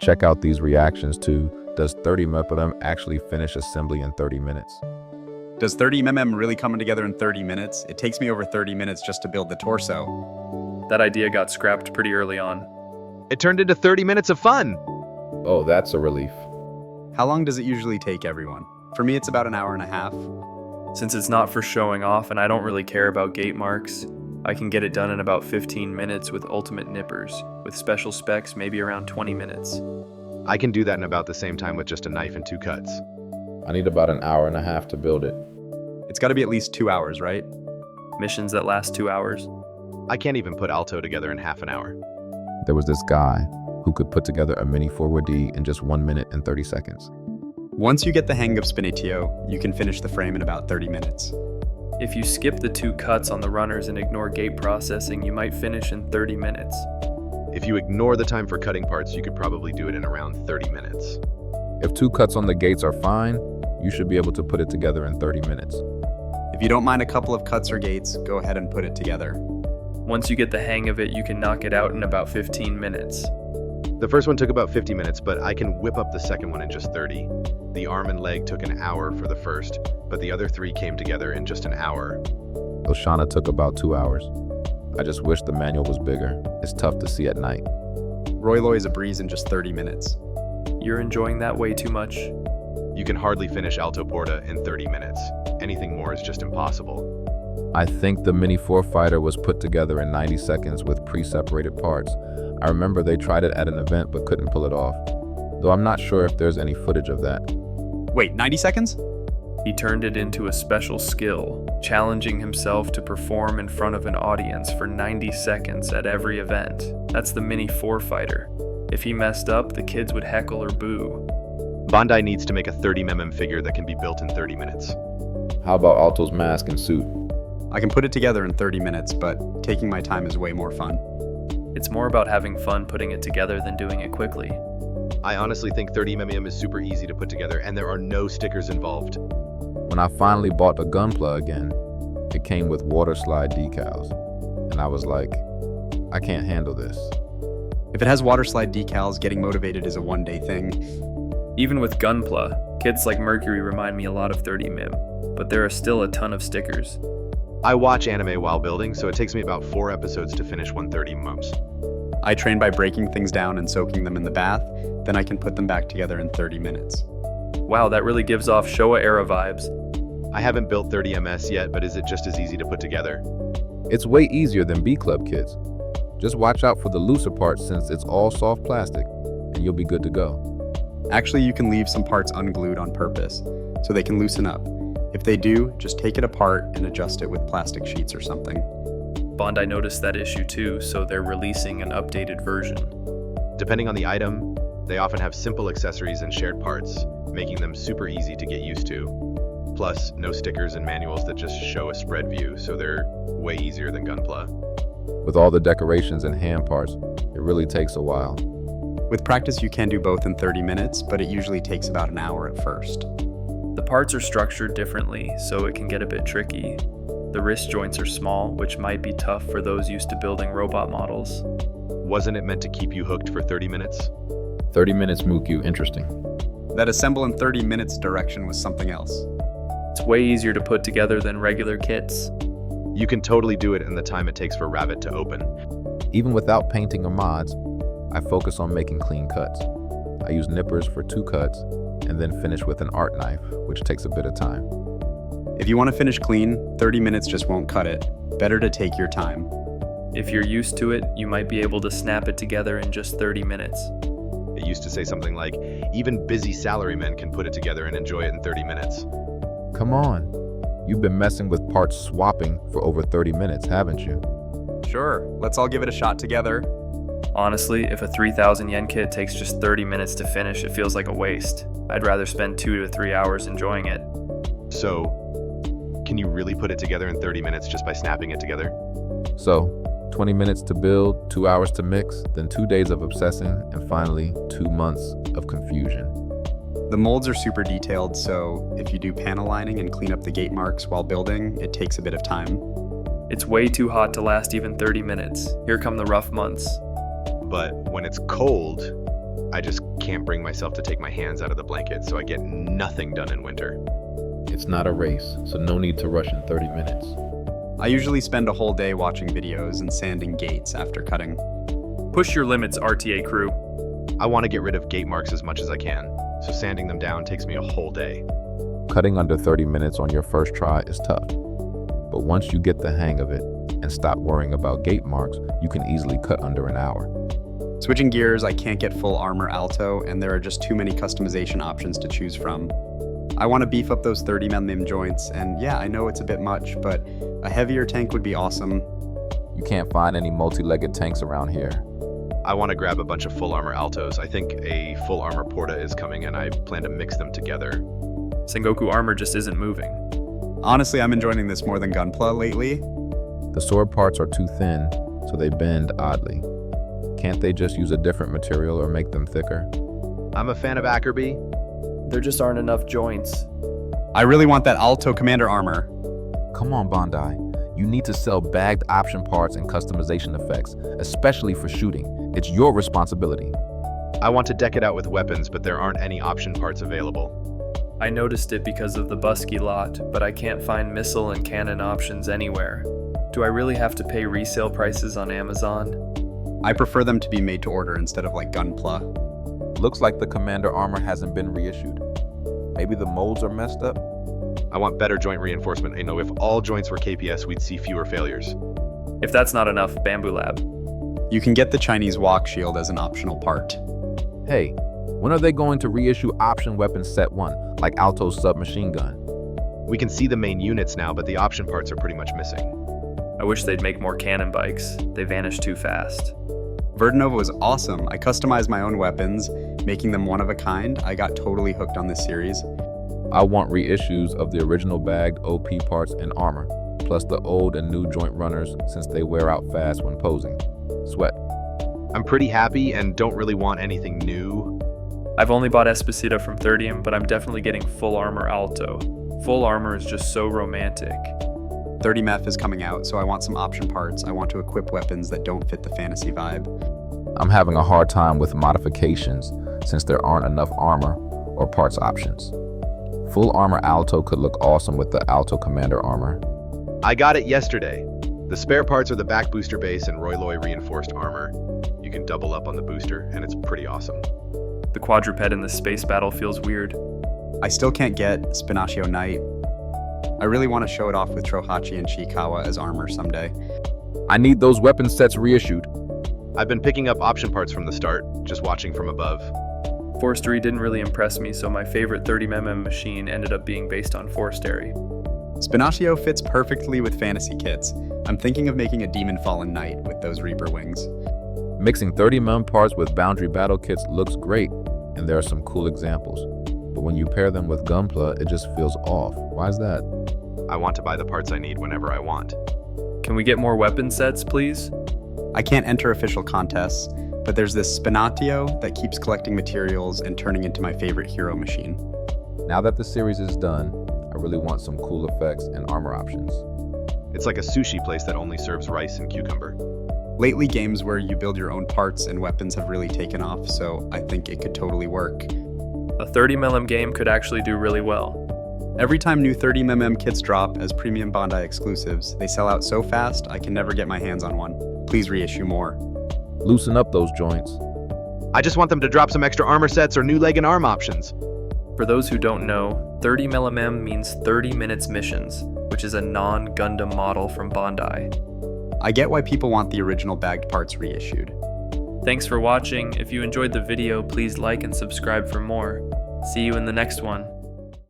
Check out these reactions to, does 30 mm actually finish assembly in 30 minutes? Does 30 mm really come together in 30 minutes? It takes me over 30 minutes just to build the torso. That idea got scrapped pretty early on. It turned into 30 minutes of fun. Oh, that's a relief. How long does it usually take everyone? For me, it's about an hour and a half. Since it's not for showing off and I don't really care about gate marks, I can get it done in about 15 minutes with ultimate nippers. With special specs, maybe around 20 minutes. I can do that in about the same time with just a knife and 2 cuts. I need about an hour and a half to build it. It's got to be at least 2 hours, right? Missions that last 2 hours. I can't even put Alto together in half an hour. There was this guy who could put together a mini 4D in just 1 minute and 30 seconds. Once you get the hang of Spinitio, you can finish the frame in about 30 minutes. If you skip the 2 cuts on the runners and ignore gate processing, you might finish in 30 minutes. If you ignore the time for cutting parts, you could probably do it in around 30 minutes. If 2 cuts on the gates are fine, you should be able to put it together in 30 minutes. If you don't mind a couple of cuts or gates, go ahead and put it together. Once you get the hang of it, you can knock it out in about 15 minutes. The first one took about 50 minutes, but I can whip up the second one in just 30. The arm and leg took an hour for the first, but the other 3 came together in just an hour. Oshana took about 2 hours. I just wish the manual was bigger. It's tough to see at night. Royloy is a breeze in just 30 minutes. You're enjoying that way too much. You can hardly finish Alto Porta in 30 minutes. Anything more is just impossible. I think the Mini 4 fighter was put together in 90 seconds with pre-separated parts. I remember they tried it at an event but couldn't pull it off, though I'm not sure if there's any footage of that. Wait, 90 seconds? He turned it into a special skill, challenging himself to perform in front of an audience for 90 seconds at every event. That's the Mini 4 fighter. If he messed up, the kids would heckle or boo. Bandai needs to make a 30 mm figure that can be built in 30 minutes. How about Alto's mask and suit? I can put it together in 30 minutes, but taking my time is way more fun. It's more about having fun putting it together than doing it quickly. I honestly think 30 mm is super easy to put together, and there are no stickers involved. When I finally bought the Gunpla again, it came with water slide decals, and I was like, I can't handle this. If it has water slide decals, getting motivated is a one-day thing. Even with Gunpla, kits like Mercury remind me a lot of 30 mm, but there are still a ton of stickers. I watch anime while building, so it takes me about 4 episodes to finish 130 mums. I train by breaking things down and soaking them in the bath, then I can put them back together in 30 minutes. Wow, that really gives off Showa era vibes. I haven't built 30 ms yet, but is it just as easy to put together? It's way easier than B Club kits. Just watch out for the looser parts since it's all soft plastic, and you'll be good to go. Actually, you can leave some parts unglued on purpose, so they can loosen up. If they do, just take it apart and adjust it with plastic sheets or something. Bandai noticed that issue too, so they're releasing an updated version. Depending on the item, they often have simple accessories and shared parts, making them super easy to get used to. Plus, no stickers and manuals that just show a spread view, so they're way easier than Gunpla. With all the decorations and hand parts, it really takes a while. With practice, you can do both in 30 minutes, but it usually takes about an hour at first. The parts are structured differently, so it can get a bit tricky. The wrist joints are small, which might be tough for those used to building robot models. Wasn't it meant to keep you hooked for 30 minutes? 30 minutes, Mukyu, interesting. That assemble in 30 minutes direction was something else. It's way easier to put together than regular kits. You can totally do it in the time it takes for Rabbit to open. Even without painting or mods, I focus on making clean cuts. I use nippers for 2 cuts, and then finish with an art knife, which takes a bit of time. If you want to finish clean, 30 minutes just won't cut it. Better to take your time. If you're used to it, you might be able to snap it together in just 30 minutes. It used to say something like, even busy salarymen can put it together and enjoy it in 30 minutes. Come on. You've been messing with parts swapping for over 30 minutes, haven't you? Sure, let's all give it a shot together. Honestly, if a 3,000 yen kit takes just 30 minutes to finish, it feels like a waste. I'd rather spend 2 to 3 hours enjoying it. So, can you really put it together in 30 minutes just by snapping it together? So, 20 minutes to build, 2 hours to mix, then 2 days of obsessing, and finally 2 months of confusion. The molds are super detailed, so if you do panel lining and clean up the gate marks while building, it takes a bit of time. It's way too hot to last even 30 minutes. Here come the rough months. But when it's cold, I just can't bring myself to take my hands out of the blanket, so I get nothing done in winter. It's not a race, so no need to rush in 30 minutes. I usually spend a whole day watching videos and sanding gates after cutting. Push your limits, RTA crew. I want to get rid of gate marks as much as I can, so sanding them down takes me a whole day. Cutting under 30 minutes on your first try is tough, but once you get the hang of it and stop worrying about gate marks, you can easily cut under an hour. Switching gears, I can't get full armor alto, and there are just too many customization options to choose from. I want to beef up those 30mm joints, and yeah, I know it's a bit much, but a heavier tank would be awesome. You can't find any multi-legged tanks around here. I want to grab a bunch of full armor altos. I think a full armor porta is coming, and I plan to mix them together. Sengoku armor just isn't moving. Honestly, I'm enjoying this more than Gunpla lately. The sword parts are too thin, so they bend oddly. Can't they just use a different material or make them thicker? I'm a fan of Ackerby. There just aren't enough joints. I really want that Alto Commander armor. Come on, Bandai. You need to sell bagged option parts and customization effects, especially for shooting. It's your responsibility. I want to deck it out with weapons, but there aren't any option parts available. I noticed it because of the Busky lot, but I can't find missile and cannon options anywhere. Do I really have to pay resale prices on Amazon? I prefer them to be made to order instead of like Gunpla. Looks like the commander armor hasn't been reissued. Maybe the molds are messed up? I want better joint reinforcement. You know, if all joints were KPS, we'd see fewer failures. If that's not enough, Bamboo Lab. You can get the Chinese walk shield as an optional part. Hey, when are they going to reissue option weapons set 1, like Alto's submachine gun? We can see the main units now, but the option parts are pretty much missing. I wish they'd make more cannon bikes. They vanish too fast. Verdanova was awesome. I customized my own weapons, making them one of a kind. I got totally hooked on this series. I want reissues of the original bagged OP parts and armor, plus the old and new joint runners since they wear out fast when posing. Sweat. I'm pretty happy and don't really want anything new. I've only bought Espacito from 30M, but I'm definitely getting full armor Alto. Full armor is just so romantic. 30MEF is coming out, so I want some option parts. I want to equip weapons that don't fit the fantasy vibe. I'm having a hard time with modifications since there aren't enough armor or parts options. Full armor Alto could look awesome with the Alto Commander armor. I got it yesterday. The spare parts are the back booster base and Roy reinforced armor. You can double up on the booster, and it's pretty awesome. The quadruped in the space battle feels weird. I still can't get Spinaccio Knight. I really want to show it off with Trohachi and Shikawa as armor someday. I need those weapon sets reissued. I've been picking up option parts from the start, just watching from above. Forestery didn't really impress me, so my favorite 30mm machine ended up being based on Forestery. Spinaccio fits perfectly with fantasy kits. I'm thinking of making a Demon Fallen Knight with those Reaper wings. Mixing 30mm parts with Boundary battle kits looks great, and there are some cool examples. But when you pair them with Gunpla, it just feels off. Why is that? I want to buy the parts I need whenever I want. Can we get more weapon sets, please? I can't enter official contests, but there's this Spinaccio that keeps collecting materials and turning into my favorite hero machine. Now that the series is done, I really want some cool effects and armor options. It's like a sushi place that only serves rice and cucumber. Lately, games where you build your own parts and weapons have really taken off, so I think it could totally work. A 30mm game could actually do really well. Every time new 30mm kits drop as premium Bandai exclusives, they sell out so fast I can never get my hands on one. Please reissue more. Loosen up those joints. I just want them to drop some extra armor sets or new leg and arm options. For those who don't know, 30mm means 30 minutes missions, which is a non-Gundam model from Bandai. I get why people want the original bagged parts reissued. Thanks for watching. If you enjoyed the video, please like and subscribe for more. See you in the next one.